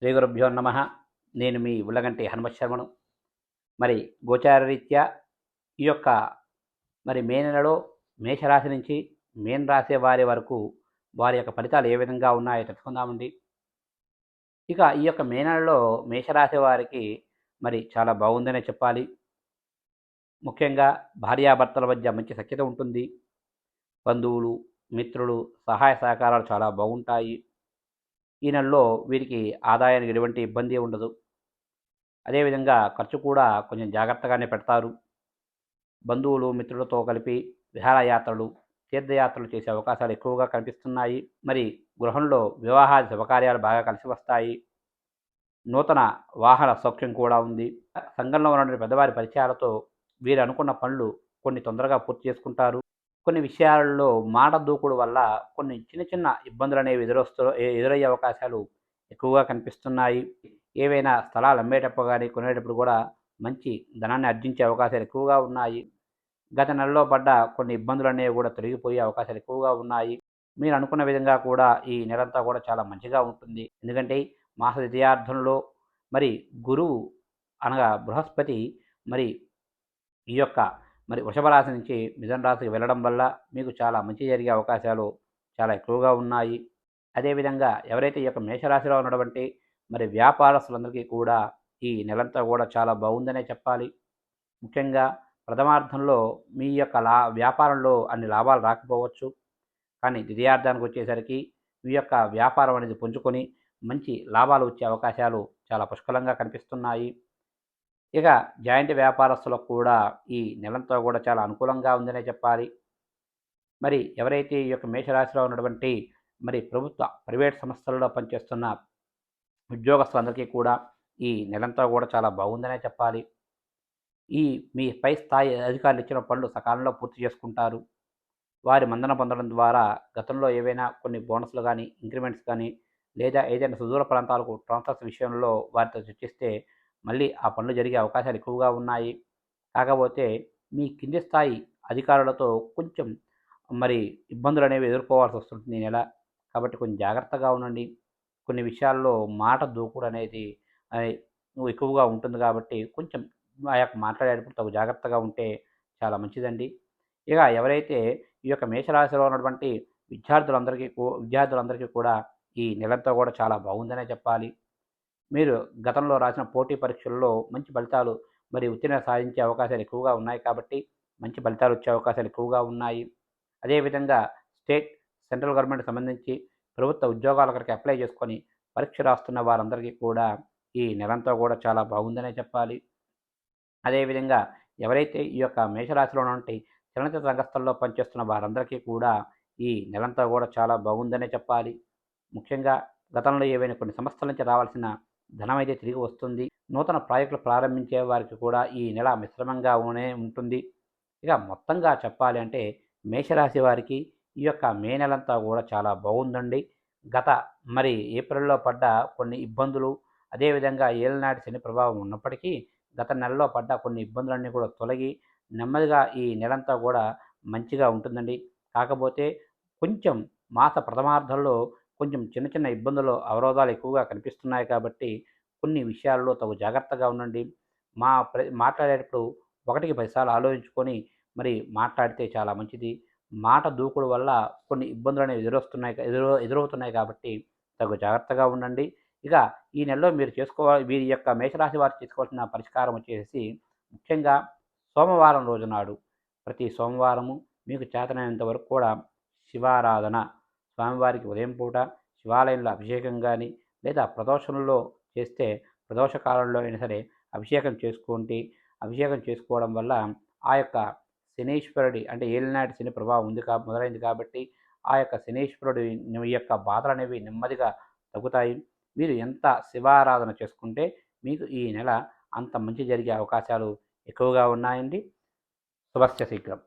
శ్రీ గురుభ్యో నమ. నేను మీ ఉల్లగంటి హనుమత్ శర్మను. మరి గోచారరీత్యా ఈ యొక్క మే నెలలో మేషరాశి నుంచి మీన రాశి వారి వరకు వారి యొక్క ఫలితాలు ఏ విధంగా ఉన్నాయో తెలుసుకుందామండి. ఇక ఈ యొక్క మే నెలలో మేషరాశి వారికి చాలా బాగుందనే చెప్పాలి. ముఖ్యంగా భార్యాభర్తల మధ్య మంచి సఖ్యత ఉంటుంది. బంధువులు, మిత్రులు సహాయ సహకారాలు చాలా బాగుంటాయి. ఈ నెలలో వీరికి ఆదాయానికి ఎటువంటి ఇబ్బంది ఉండదు. అదేవిధంగా ఖర్చు కూడా కొంచెం జాగ్రత్తగానే పెడతారు. బంధువులు, మిత్రులతో కలిపి విహారయాత్రలు, తీర్థయాత్రలు చేసే అవకాశాలు ఎక్కువగా కనిపిస్తున్నాయి. గృహంలో వివాహాది శుభకార్యాలు బాగా కలిసి వస్తాయి. నూతన వాహన సౌఖ్యం కూడా ఉంది. సంఘంలో ఉన్నటువంటి పెద్దవారి పరిచయాలతో వీరు అనుకున్న పనులు కొన్ని తొందరగా పూర్తి చేసుకుంటారు. కొన్ని విషయాలలో మాట దూకుడు వల్ల కొన్ని చిన్న చిన్న ఇబ్బందులు అనేవి ఎదురయ్యే అవకాశాలు ఎక్కువగా కనిపిస్తున్నాయి. ఏవైనా స్థలాలు అమ్మేటప్పుడు కానీ కొనేటప్పుడు కూడా మంచి ధనాన్ని ఆర్జించే అవకాశాలు ఎక్కువగా ఉన్నాయి. గత నెలలో పడ్డ కొన్ని ఇబ్బందులు అనేవి కూడా తొలగిపోయే అవకాశాలు ఎక్కువగా ఉన్నాయి. మీరు అనుకున్న విధంగా కూడా ఈ నెలంతా కూడా చాలా మంచిగా ఉంటుంది. ఎందుకంటే మాస ద్వితీయార్థంలో గురువు అనగా బృహస్పతి ఈ యొక్క వృషభ రాశి నుంచి మిథున రాశికి వెళ్ళడం వల్ల మీకు చాలా మంచి జరిగే అవకాశాలు చాలా ఎక్కువగా ఉన్నాయి. అదేవిధంగా ఎవరైతే ఈ యొక్క మేషరాశిలో ఉన్నటువంటి వ్యాపారస్తులందరికీ కూడా ఈ నెలంతా కూడా చాలా బాగుందనే చెప్పాలి. ముఖ్యంగా ప్రథమార్థంలో మీ యొక్క వ్యాపారంలో అన్ని లాభాలు రాకపోవచ్చు. కానీ ద్వితీయార్థానికి వచ్చేసరికి మీ యొక్క వ్యాపారం అనేది పుంజుకొని మంచి లాభాలు వచ్చే అవకాశాలు చాలా పుష్కలంగా కనిపిస్తున్నాయి. ఇక జాయింట్ వ్యాపారస్తులకు కూడా ఈ నెలంతా కూడా చాలా అనుకూలంగా ఉందనే చెప్పాలి. ఎవరైతే ఈ యొక్క మేషరాశిలో ఉన్నటువంటి ప్రభుత్వ ప్రైవేట్ సంస్థలలో పనిచేస్తున్న ఉద్యోగస్తులందరికీ కూడా ఈ నెలంతా కూడా చాలా బాగుందనే చెప్పాలి. ఈ మీ పై స్థాయి అధికారులు ఇచ్చిన పనులు సకాలంలో పూర్తి చేసుకుంటారు. వారి మన్నన పొందడం ద్వారా గతంలో ఏవైనా కొన్ని బోనస్లు కానీ, ఇంక్రిమెంట్స్ కానీ, లేదా ఏదైనా సుదూర ప్రాంతాలకు ట్రాన్స్ఫర్స్ విషయంలో వారితో చర్చిస్తే మళ్ళీ ఆ పనులు జరిగే అవకాశాలు ఎక్కువగా ఉన్నాయి. కాకపోతే మీ కింది స్థాయి అధికారులతో కొంచెం ఇబ్బందులు అనేవి ఎదుర్కోవాల్సి వస్తుంది ఈ నెల. కాబట్టి కొంచెం జాగ్రత్తగా ఉండండి. కొన్ని విషయాల్లో మాట దూకుడు అనేది ఎక్కువగా ఉంటుంది కాబట్టి కొంచెం ఆ యొక్క మాట్లాడేటప్పుడు తగు జాగ్రత్తగా ఉంటే చాలా మంచిదండి. ఇక ఎవరైతే ఈ యొక్క మేషరాశిలో ఉన్నటువంటి విద్యార్థులందరికీ కూడా ఈ నెలంతా కూడా చాలా బాగుందనే చెప్పాలి. మీరు గతంలో రాసిన పోటీ పరీక్షల్లో మంచి ఫలితాలు ఉత్తీర్ణత సాధించే అవకాశాలు ఎక్కువగా ఉన్నాయి కాబట్టి మంచి ఫలితాలు వచ్చే అవకాశాలు ఎక్కువగా ఉన్నాయి. అదేవిధంగా స్టేట్, సెంట్రల్ గవర్నమెంట్ సంబంధించి ప్రభుత్వ ఉద్యోగాల కొరకు అప్లై చేసుకొని పరీక్ష రాస్తున్న వారందరికీ కూడా ఈ నెలంతా కూడా చాలా బాగుందనే చెప్పాలి. అదేవిధంగా ఎవరైతే ఈ యొక్క మేషరాశిలో ఉన్నటువంటి చలనచిత్ర రంగస్థల్లో పనిచేస్తున్న వారందరికీ కూడా ఈ నెలంతా కూడా చాలా బాగుందనే చెప్పాలి. ముఖ్యంగా గతంలో ఏవైనా కొన్ని సంస్థల నుంచి రావాల్సిన ధనం అయితే తిరిగి వస్తుంది. నూతన ప్రాజెక్టులు ప్రారంభించే వారికి కూడా ఈ నెల మిశ్రమంగానే ఉంటుంది. ఇక మొత్తంగా చెప్పాలి అంటే మేషరాశి వారికి ఈ యొక్క మే నెలంతా కూడా చాలా బాగుందండి. గత ఏప్రిల్లో పడ్డ కొన్ని ఇబ్బందులు, అదేవిధంగా ఏళ్ళనాటి శని ప్రభావం ఉన్నప్పటికీ గత నెలలో పడ్డ కొన్ని ఇబ్బందులన్నీ కూడా తొలగి నెమ్మదిగా ఈ నెలంతా కూడా మంచిగా ఉంటుందండి. కాకపోతే కొంచెం మాస ప్రథమార్థంలో కొంచెం చిన్న చిన్న ఇబ్బందులు, అవరోధాలు ఎక్కువగా కనిపిస్తున్నాయి కాబట్టి కొన్ని విషయాల్లో తగు జాగ్రత్తగా ఉండండి. మాట్లాడేటప్పుడు 1కి 10 సార్లు ఆలోచించుకొని మాట్లాడితే చాలా మంచిది. మాట దూకుడు వల్ల కొన్ని ఇబ్బందులు అనేవి ఎదురవుతున్నాయి కాబట్టి తగు జాగ్రత్తగా ఉండండి. ఇక ఈ నెలలో వీరి యొక్క మేషరాశి వారు చేసుకోవాల్సిన పరిష్కారం వచ్చేసి ముఖ్యంగా సోమవారం రోజు నాడు ప్రతి సోమవారము మీకు చేతనైనంత వరకు కూడా శివారాధన, స్వామివారికి ఉదయం పూట శివాలయంలో అభిషేకం కానీ, లేదా ప్రదోషంలో చేస్తే ప్రదోష కాలంలో అయినా సరే అభిషేకం చేసుకోవడం వల్ల ఆ యొక్క శనీశ్వరుడి అంటే ఏలినాటి శని ప్రభావం మొదలైంది కాబట్టి ఆ యొక్క శనీశ్వరుడి యొక్క బాధలు అనేవి నెమ్మదిగా తగ్గుతాయి. మీరు ఎంత శివారాధన చేసుకుంటే మీకు ఈ నెల అంత మంచి జరిగే అవకాశాలు ఎక్కువగా ఉన్నాయండి. శుభస్య శీఘ్రం.